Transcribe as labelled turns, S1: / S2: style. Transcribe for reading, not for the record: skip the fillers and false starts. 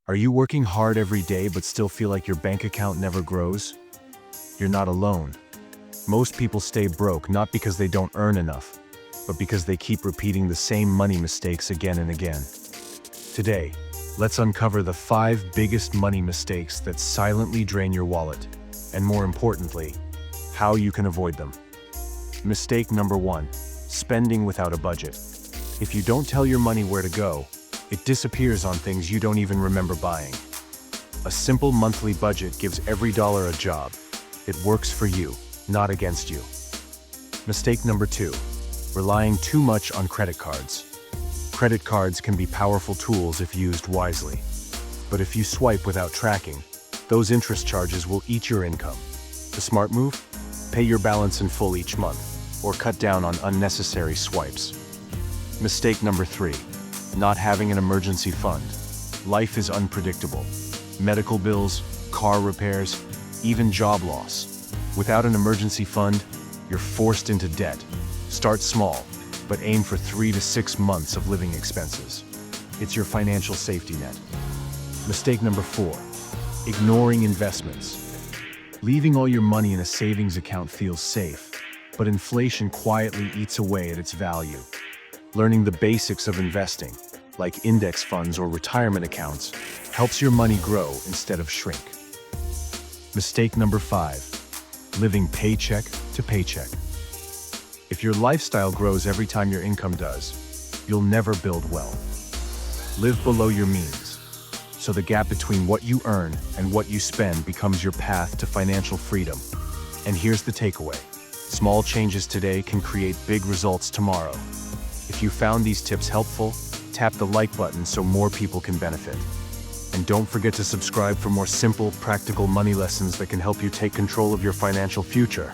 S1: Are you working hard every day but still feel like your bank account never grows? You're not alone. Most people stay broke not because they don't earn enough, but because they keep repeating the same money mistakes again and again. Today, let's uncover the 5 biggest money mistakes that silently drain your wallet, and more importantly, how you can avoid them. Mistake number 1: spending without a budget. If you don't tell your money where to go, it disappears on things you don't even remember buying. A simple monthly budget gives every dollar a job. It works for you, not against you. Mistake number 2: relying too much on credit cards. Credit cards can be powerful tools if used wisely. But if you swipe without tracking, those interest charges will eat your income. The smart move? Pay your balance in full each month, or cut down on unnecessary swipes. Mistake number 3: not having an emergency fund. Life is unpredictable. Medical bills, car repairs, even job loss. Without an emergency fund, you're forced into debt. Start small, but aim for 3 to 6 months of living expenses. It's your financial safety net. Mistake number 4: ignoring investments. Leaving all your money in a savings account feels safe, but inflation quietly eats away at its value. Learning the basics of investing, like index funds or retirement accounts, helps your money grow instead of shrink. Mistake number 5: living paycheck to paycheck. If your lifestyle grows every time your income does, you'll never build wealth. Live below your means, so the gap between what you earn and what you spend becomes your path to financial freedom. And here's the takeaway: small changes today can create big results tomorrow. If you found these tips helpful, tap the like button so more people can benefit. And don't forget to subscribe for more simple, practical money lessons that can help you take control of your financial future.